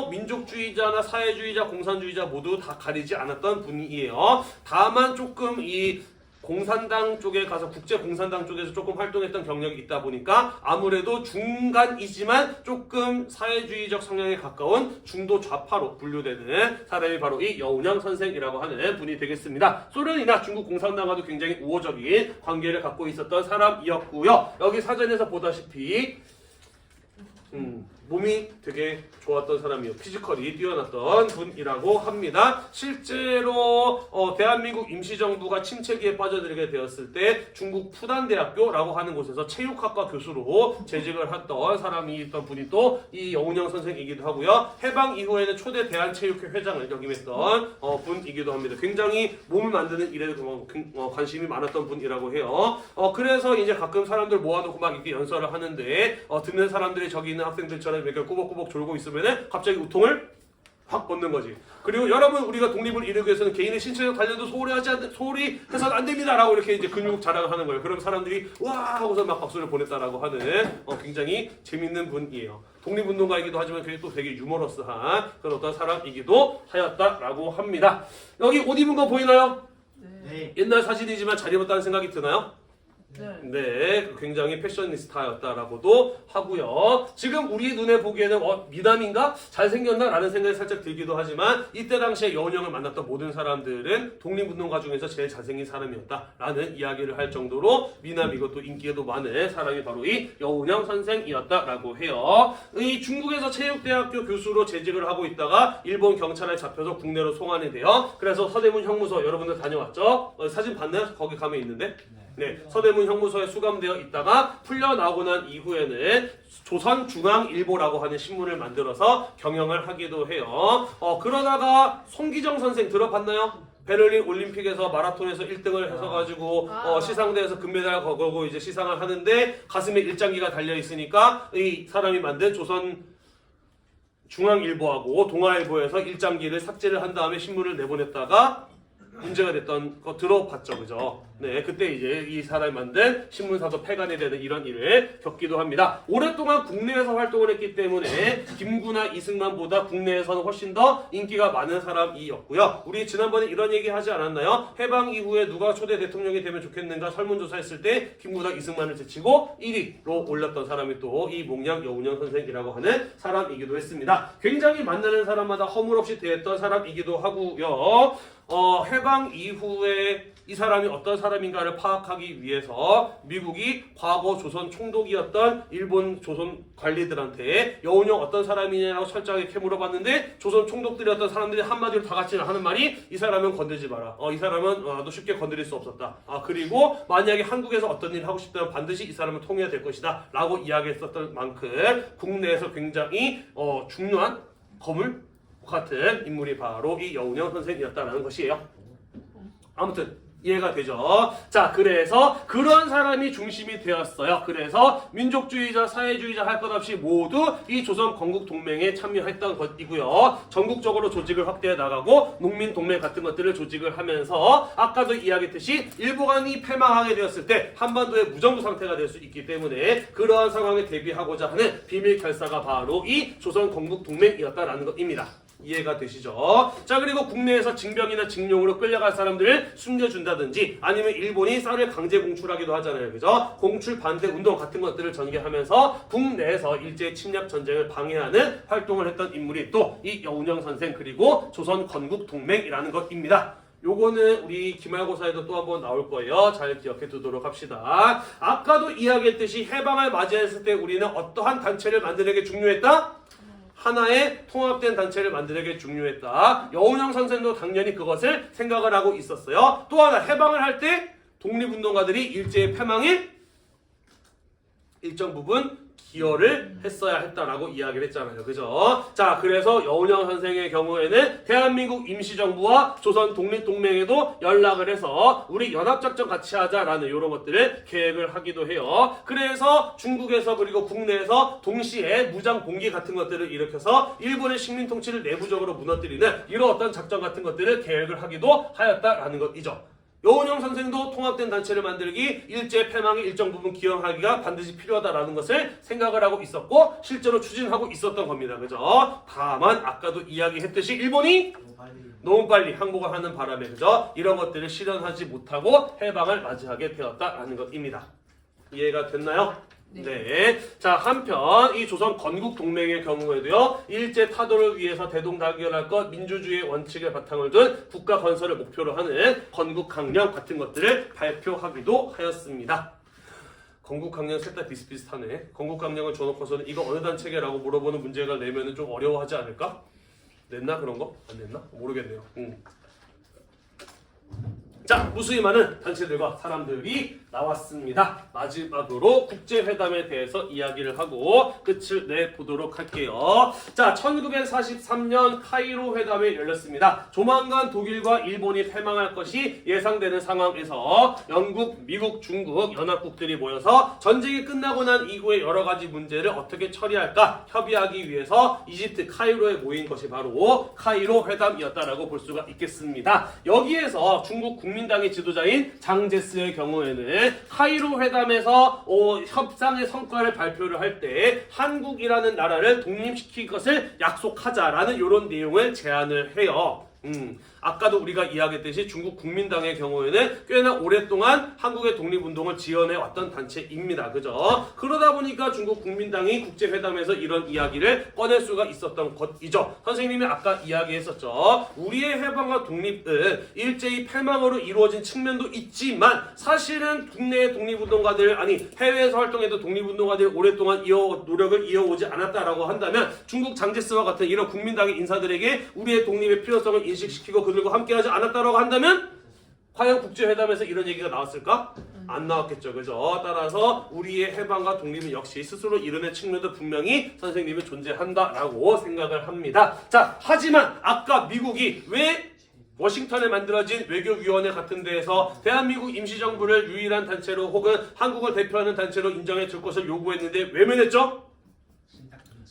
민족주의자나 사회주의자, 공산주의자 모두 다 가리지 않았던 분이에요. 다만 조금 이 공산당 쪽에 가서 국제공산당 쪽에서 조금 활동했던 경력이 있다 보니까 아무래도 중간이지만 조금 사회주의적 성향에 가까운 중도 좌파로 분류되는 사람이 바로 이 여운형 선생이라고 하는 분이 되겠습니다. 소련이나 중국 공산당과도 굉장히 우호적인 관계를 갖고 있었던 사람이었고요. 여기 사전에서 보다시피 몸이 되게 좋았던 사람이요. 피지컬이 뛰어났던 분이라고 합니다. 실제로 대한민국 임시정부가 침체기에 빠져들게 되었을 때 중국 푸단대학교라고 하는 곳에서 체육학과 교수로 재직을 했던 사람이 있던 분이 또 이 여운형 선생이기도 하고요. 해방 이후에는 초대 대한체육회 회장을 역임했던 분이기도 합니다. 굉장히 몸을 만드는 일에 관심이 많았던 분이라고 해요. 그래서 이제 가끔 사람들 모아놓고 막 이렇게 연설을 하는데 듣는 사람들이 저기 있는 학생들처럼 이렇게 꾸벅꾸벅 졸고 있으면은 갑자기 우통을 확 벗는 거지. 그리고 여러분, 우리가 독립을 이루기 위해서는 개인의 신체적 단련도 소홀히 해서는 안 됩니다 라고 이렇게 이제 근육 자랑을 하는 거예요. 그럼 사람들이 와 하고서 막 박수를 보냈다라고 하는 굉장히 재밌는 분이에요. 독립운동가이기도 하지만 또 되게 유머러스한 그런 어떤 사람이기도 하였다라고 합니다. 여기 옷 입은 거 보이나요? 네. 옛날 사진이지만 잘 입었다는 생각이 드나요? 네. 굉장히 패셔니스타였다라고도 하고요. 지금 우리 눈에 보기에는 미남인가? 잘생겼나? 라는 생각이 살짝 들기도 하지만 이때 당시에 여운형을 만났던 모든 사람들은 독립운동가 중에서 제일 잘생긴 사람이었다 라는 이야기를 할 정도로 미남이고 또 인기도 많은 사람이 바로 이 여운형 선생이었다라고 해요. 이 중국에서 체육대학교 교수로 재직을 하고 있다가 일본 경찰에 잡혀서 국내로 송환이 돼요. 그래서 서대문 형무소 여러분들 다녀왔죠? 사진 봤나요? 거기 가면 있는데? 네, 서대문 형무소에 수감되어 있다가 풀려나오고 난 이후에는 조선중앙일보라고 하는 신문을 만들어서 경영을 하기도 해요. 그러다가 송기정 선생 들어봤나요? 베를린 올림픽에서 마라톤에서 1등을 해서 가지고 시상대에서 금메달 거고 이제 시상을 하는데 가슴에 일장기가 달려 있으니까 이 사람이 만든 조선 중앙일보하고 동아일보에서 일장기를 삭제를 한 다음에 신문을 내보냈다가 문제가 됐던 거 들어봤죠, 그죠? 네, 그때 이제 이 사람이 만든 신문사도 폐간이 되는 이런 일을 겪기도 합니다. 오랫동안 국내에서 활동을 했기 때문에 김구나 이승만보다 국내에서는 훨씬 더 인기가 많은 사람이었고요. 우리 지난번에 이런 얘기 하지 않았나요? 해방 이후에 누가 초대 대통령이 되면 좋겠는가 설문조사했을 때 김구나 이승만을 제치고 1위로 올렸던 사람이 또 이 몽양 여운형 선생이라고 하는 사람이기도 했습니다. 굉장히 만나는 사람마다 허물없이 대했던 사람이기도 하고요. 해방 이후에 이 사람이 어떤 사람인가를 파악하기 위해서 미국이 과거 조선 총독이었던 일본 조선 관리들한테 여운형 어떤 사람이냐고 철저하게 물어봤는데 조선 총독들이었던 사람들이 한마디로 다 같이 하는 말이 이 사람은 건들지 마라. 이 사람은 너 쉽게 건드릴 수 없었다. 그리고 만약에 한국에서 어떤 일을 하고 싶다면 반드시 이 사람은 통해야 될 것이다 라고 이야기했었던 만큼 국내에서 굉장히 중요한 거물 같은 인물이 바로 이 여운형 선생이었다는 것이에요. 아무튼 이해가 되죠? 자, 그래서 그런 사람이 중심이 되었어요. 그래서 민족주의자, 사회주의자 할 것 없이 모두 이 조선 건국 동맹에 참여했던 것이고요. 전국적으로 조직을 확대해 나가고 농민 동맹 같은 것들을 조직을 하면서 아까도 이야기했듯이 일본이 패망하게 되었을 때 한반도의 무정부 상태가 될 수 있기 때문에 그러한 상황에 대비하고자 하는 비밀 결사가 바로 이 조선 건국 동맹이었다라는 것입니다. 이해가 되시죠? 자, 그리고 국내에서 징병이나 징용으로 끌려갈 사람들을 숨겨준다든지 아니면 일본이 쌀을 강제 공출하기도 하잖아요. 그죠? 공출 반대 운동 같은 것들을 전개하면서 국내에서 일제 침략 전쟁을 방해하는 활동을 했던 인물이 또 이 여운형 선생 그리고 조선 건국 동맹이라는 것입니다. 요거는 우리 기말고사에도 또 한번 나올 거예요. 잘 기억해 두도록 합시다. 아까도 이야기했듯이 해방을 맞이했을 때 우리는 어떠한 단체를 만드는 게 중요했다? 하나의 통합된 단체를 만드는 게 중요했다. 여운형 선생도 당연히 그것을 생각을 하고 있었어요. 또 하나, 해방을 할 때 독립운동가들이 일제의 패망에 일정 부분 기여를 했어야 했다라고 이야기를 했잖아요. 그죠? 자, 그래서 여운형 선생의 경우에는 대한민국 임시정부와 조선 독립동맹에도 연락을 해서 우리 연합작전 같이 하자라는 이런 것들을 계획을 하기도 해요. 그래서 중국에서 그리고 국내에서 동시에 무장 봉기 같은 것들을 일으켜서 일본의 식민 통치를 내부적으로 무너뜨리는 이런 어떤 작전 같은 것들을 계획을 하기도 하였다라는 것이죠. 여운형 선생도 통합된 단체를 만들기, 일제 패망의 일정 부분 기여하기가 반드시 필요하다라는 것을 생각을 하고 있었고 실제로 추진하고 있었던 겁니다. 그죠? 다만 아까도 이야기했듯이 일본이 너무 빨리 항복을 하는 바람에 그죠? 이런 것들을 실현하지 못하고 해방을 맞이하게 되었다라는 것입니다. 이해가 됐나요? 네. 자, 한편 이 조선 건국 동맹의 경우에도요. 일제 타도를 위해서 대동단결할 것, 민주주의의 원칙을 바탕을 둔 국가 건설을 목표로 하는 건국 강령 같은 것들을 발표하기도 하였습니다. 건국 강령 셋 다 비슷비슷하네. 건국 강령을 줘놓고서는 이거 어느 단체계라고 물어보는 문제가 내면은 좀 어려워하지 않을까? 냈나 그런 거? 안 냈나? 모르겠네요. 자, 무수히 많은 단체들과 사람들이 나왔습니다. 마지막으로 국제회담에 대해서 이야기를 하고 끝을 내보도록 할게요. 자, 1943년 카이로 회담이 열렸습니다. 조만간 독일과 일본이 패망할 것이 예상되는 상황에서 영국, 미국, 중국 연합국들이 모여서 전쟁이 끝나고 난 이후에 여러 가지 문제를 어떻게 처리할까 협의하기 위해서 이집트 카이로에 모인 것이 바로 카이로 회담이었다라고 볼 수가 있겠습니다. 여기에서 중국 국민당의 지도자인 장제스의 경우에는 카이로 회담에서 협상의 성과를 발표를 할 때 한국이라는 나라를 독립시킬 것을 약속하자라는 이런 내용을 제안을 해요. 아까도 우리가 이야기했듯이 중국 국민당의 경우에는 꽤나 오랫동안 한국의 독립운동을 지원해 왔던 단체입니다. 그죠? 그러다 보니까 중국 국민당이 국제회담에서 이런 이야기를 꺼낼 수가 있었던 것이죠. 선생님이 아까 이야기했었죠. 우리의 해방과 독립은 일제히 패망으로 이루어진 측면도 있지만 사실은 국내의 독립운동가들 아니 해외에서 활동했던 독립운동가들이 오랫동안 노력을 이어오지 않았다라고 한다면 중국 장제스와 같은 이런 국민당의 인사들에게 우리의 독립의 필요성을 인식시키고 그들과 함께하지 않았다라고 한다면 과연 국제회담에서 이런 얘기가 나왔을까? 안 나왔겠죠. 그죠? 따라서 우리의 해방과 독립은 역시 스스로 이뤄낸 측면도 분명히 선생님은 존재한다라고 생각을 합니다. 자, 하지만 아까 미국이 왜 워싱턴에 만들어진 외교위원회 같은 데에서 대한민국 임시정부를 유일한 단체로 혹은 한국을 대표하는 단체로 인정해 줄 것을 요구했는데 외면했죠?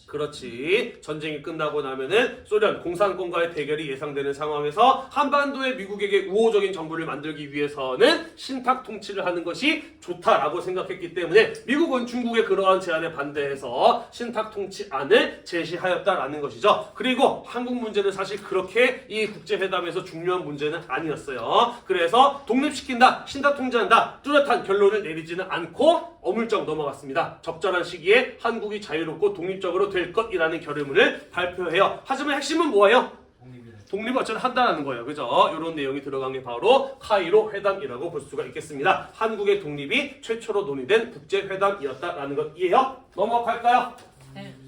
그렇지. 전쟁이 끝나고 나면은 소련 공산권과의 대결이 예상되는 상황에서 한반도에 미국에게 우호적인 정부를 만들기 위해서는 신탁 통치를 하는 것이 좋다라고 생각했기 때문에 미국은 중국의 그러한 제안에 반대해서 신탁 통치안을 제시하였다라는 것이죠. 그리고 한국 문제는 사실 그렇게 이 국제회담에서 중요한 문제는 아니었어요. 그래서 독립시킨다, 신탁 통치한다, 뚜렷한 결론을 내리지는 않고 어물쩍 넘어갔습니다. 적절한 시기에 한국이 자유롭고 독립적으로 될 것이라는 결의문을 발표해요. 하지만 핵심은 뭐예요? 독립을 어쨌든 한다는 거예요. 그죠? 이런 내용이 들어간 게 바로 카이로 회담이라고 볼 수가 있겠습니다. 한국의 독립이 최초로 논의된 국제회담이었다라는 것이에요. 넘어갈까요?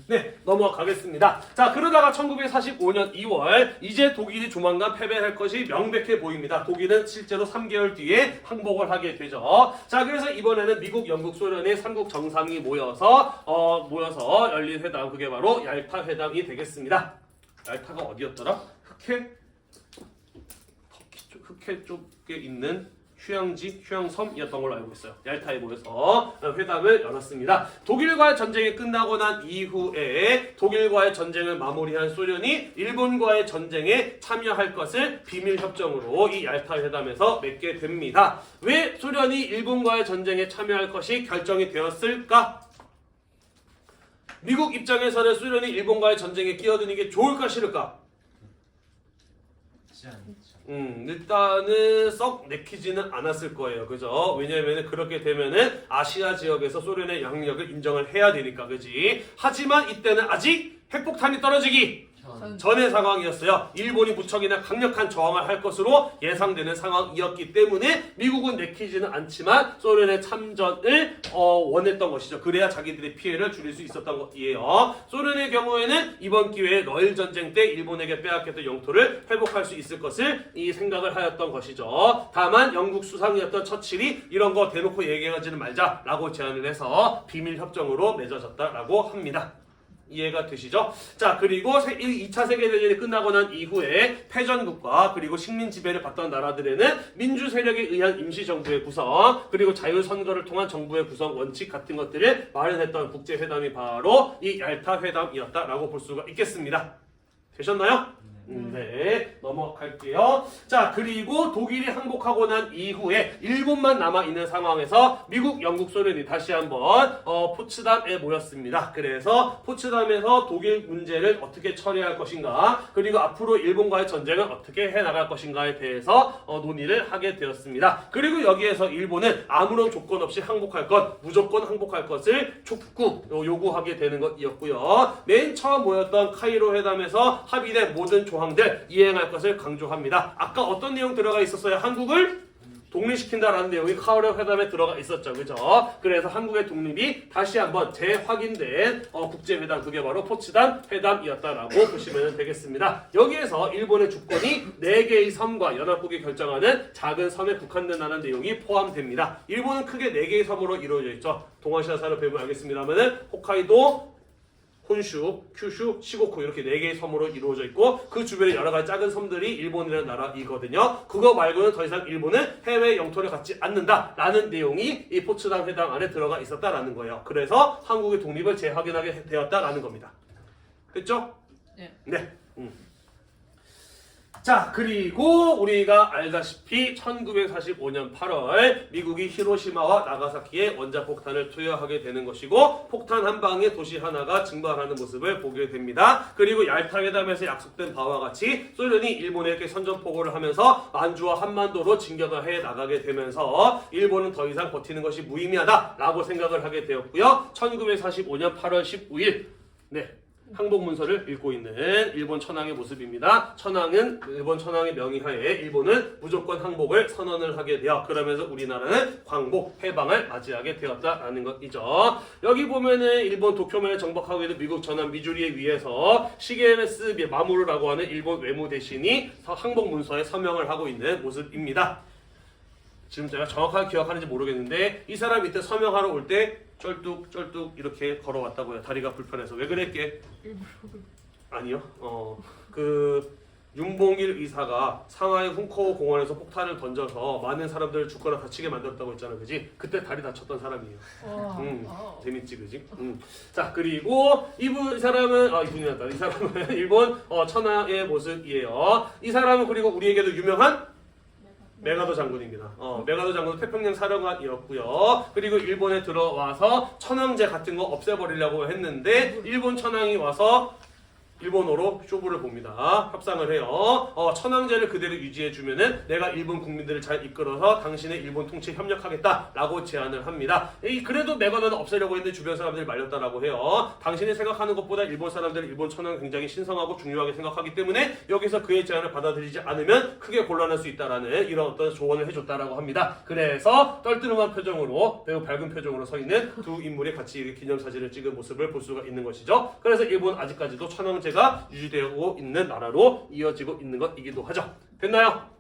네, 넘어가겠습니다. 자, 그러다가 1945년 2월 이제 독일이 조만간 패배할 것이 명백해 보입니다. 독일은 실제로 3개월 뒤에 항복을 하게 되죠. 자, 그래서 이번에는 미국, 영국, 소련의 3국 정상이 모여서 열린 회담, 그게 바로 얄타 회담이 되겠습니다. 얄타가 어디였더라? 흑해 쪽에 있는 휴양섬이었던 걸로 알고 있어요. 얄타에 모여서 회담을 열었습니다. 독일과의 전쟁이 끝나고 난 이후에 독일과의 전쟁을 마무리한 소련이 일본과의 전쟁에 참여할 것을 비밀협정으로 이 얄타 회담에서 맺게 됩니다. 왜 소련이 일본과의 전쟁에 참여할 것이 결정이 되었을까? 미국 입장에서는 소련이 일본과의 전쟁에 끼어드는 게 좋을까 싫을까? 일단은 썩 내키지는 않았을 거예요. 그죠? 왜냐면은 그렇게 되면은 아시아 지역에서 소련의 영향력을 인정을 해야 되니까, 그지? 하지만 이때는 아직 핵폭탄이 떨어지기 전의 상황이었어요. 일본이 무척이나 강력한 저항을 할 것으로 예상되는 상황이었기 때문에 미국은 내키지는 않지만 소련의 참전을 원했던 것이죠. 그래야 자기들의 피해를 줄일 수 있었던 것이에요. 소련의 경우에는 이번 기회에 러일 전쟁 때 일본에게 빼앗겼던 영토를 회복할 수 있을 것을 이 생각을 하였던 것이죠. 다만 영국 수상이었던 처칠이 이런 거 대놓고 얘기하지는 말자라고 제안을 해서 비밀협정으로 맺어졌다라고 합니다. 이해가 되시죠? 자, 그리고 2차 세계대전이 끝나고 난 이후에 패전국가 그리고 식민 지배를 받던 나라들에는 민주 세력에 의한 임시정부의 구성 그리고 자유선거를 통한 정부의 구성 원칙 같은 것들을 마련했던 국제회담이 바로 이 얄타 회담이었다라고 볼 수가 있겠습니다. 되셨나요? 네, 넘어갈게요. 자, 그리고 독일이 항복하고 난 이후에 일본만 남아있는 상황에서 미국, 영국, 소련이 다시 한번 포츠담에 모였습니다. 그래서 포츠담에서 독일 문제를 어떻게 처리할 것인가, 그리고 앞으로 일본과의 전쟁을 어떻게 해나갈 것인가에 대해서 논의를 하게 되었습니다. 그리고 여기에서 일본은 아무런 조건 없이 항복할 것, 무조건 항복할 것을 촉구, 요구하게 되는 것이었고요. 맨 처음 모였던 카이로 회담에서 합의된 모든 조항들 이행할 것을 강조합니다. 아까 어떤 내용 들어가 있었어요? 한국을 독립시킨다라는 내용이 카이로 회담에 들어가 있었죠. 그죠? 그래서 한국의 독립이 다시 한번 재확인된 국제회담, 그게 바로 포츠담 회담이었다라고 보시면 되겠습니다. 여기에서 일본의 주권이 4개의 섬과 연합국이 결정하는 작은 섬에 국한된다는 내용이 포함됩니다. 일본은 크게 4개의 섬으로 이루어져 있죠. 동아시아사를 배우면 알겠습니다만은 홋카이도, 혼슈, 큐슈, 시고쿠 이렇게 4개의 섬으로 이루어져 있고 그 주변에 여러 가지 작은 섬들이 일본이라는 나라이거든요. 그거 말고는 더 이상 일본은 해외 영토를 갖지 않는다라는 내용이 이 포츠담 회담 안에 들어가 있었다라는 거예요. 그래서 한국의 독립을 재확인하게 되었다라는 겁니다. 됐죠? 네. 네. 자, 그리고 우리가 알다시피 1945년 8월 미국이 히로시마와 나가사키에 원자폭탄을 투여하게 되는 것이고 폭탄 한 방에 도시 하나가 증발하는 모습을 보게 됩니다. 그리고 얄타 회담에서 약속된 바와 같이 소련이 일본에게 선전포고를 하면서 만주와 한반도로 진격을 해 나가게 되면서 일본은 더 이상 버티는 것이 무의미하다라고 생각을 하게 되었고요. 1945년 8월 19일 네. 항복 문서를 읽고 있는 일본 천황의 모습입니다. 천황은 일본 천황의 명의하에 일본은 무조건 항복을 선언을 하게 되어 그러면서 우리나라는 광복, 해방을 맞이하게 되었다라는 것이죠. 여기 보면은 일본 도쿄만을 정복하고 있는 미국 전함 미주리에 의해서 시게메스 마무르라고 하는 일본 외무대신이 항복 문서에 서명을 하고 있는 모습입니다. 지금 제가 정확하게 기억하는지 모르겠는데 이 사람 이때 서명하러 올 때 쩔뚝쩔뚝 이렇게 걸어왔다고요. 다리가 불편해서. 왜 그랬게? 아니요. 그 윤봉일 의사가 상하이 훈커우 공원에서 폭탄을 던져서 많은 사람들을 죽거나 다치게 만들었다고 했잖아. 그지? 그때 다리 다쳤던 사람이에요. 재밌지, 그지? 자, 그리고 이 사람은 이분이었다. 이 사람은 일본 천하의 모습이에요. 이 사람은 그리고 우리에게도 유명한 메가도 장군입니다. 메가도 장군은 태평양 사령관이었고요. 그리고 일본에 들어와서 천황제 같은 거 없애버리려고 했는데 일본 천황이 와서 일본어로 쇼부를 봅니다. 협상을 해요. 천황제를 그대로 유지해주면은 내가 일본 국민들을 잘 이끌어서 당신의 일본 통치에 협력하겠다라고 제안을 합니다. 그래도 메가도는 없애려고 했는데 주변 사람들이 말렸다라고 해요. 당신이 생각하는 것보다 일본 사람들은 일본 천황을 굉장히 신성하고 중요하게 생각하기 때문에 여기서 그의 제안을 받아들이지 않으면 크게 곤란할 수 있다라는 이런 어떤 조언을 해줬다라고 합니다. 그래서 떨뜨름한 표정으로 매우 밝은 표정으로 서 있는 두 인물이 같이 기념사진을 찍은 모습을 볼 수가 있는 것이죠. 그래서 일본 아직까지도 천황제 가 유지되고 있는 나라로 이어지고 있는 것이기도 하죠. 됐나요?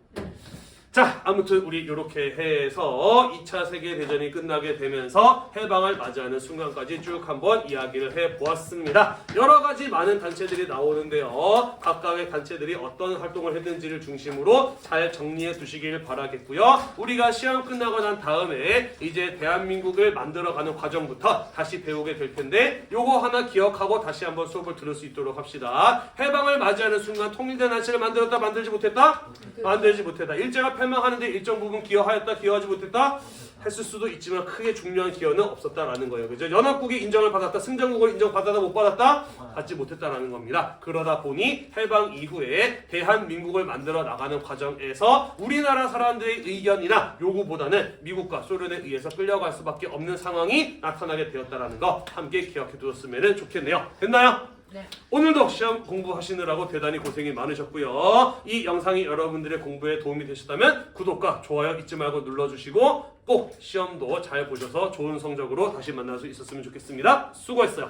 자, 아무튼 우리 이렇게 해서 2차 세계대전이 끝나게 되면서 해방을 맞이하는 순간까지 쭉 한번 이야기를 해보았습니다. 여러 가지 많은 단체들이 나오는데요. 각각의 단체들이 어떤 활동을 했는지를 중심으로 잘 정리해 두시길 바라겠고요. 우리가 시험 끝나고 난 다음에 이제 대한민국을 만들어가는 과정부터 다시 배우게 될 텐데 요거 하나 기억하고 다시 한번 수업을 들을 수 있도록 합시다. 해방을 맞이하는 순간 통일된 한치를 만들었다, 만들지 못했다? 만들지 못했다. 일제가 패망하는데 일정 부분 기여하였다, 기여하지 못했다? 했을 수도 있지만 크게 중요한 기여는 없었다라는 거예요. 그죠? 연합국이 인정을 받았다, 승전국을 인정받았다, 못 받았다? 받지 못했다라는 겁니다. 그러다 보니 해방 이후에 대한민국을 만들어 나가는 과정에서 우리나라 사람들의 의견이나 요구보다는 미국과 소련에 의해서 끌려갈 수밖에 없는 상황이 나타나게 되었다라는 거 함께 기억해 두었으면 좋겠네요. 됐나요? 네. 오늘도 시험 공부하시느라고 대단히 고생이 많으셨고요. 이 영상이 여러분들의 공부에 도움이 되셨다면 구독과 좋아요 잊지 말고 눌러주시고 꼭 시험도 잘 보셔서 좋은 성적으로 다시 만날 수 있었으면 좋겠습니다. 수고했어요.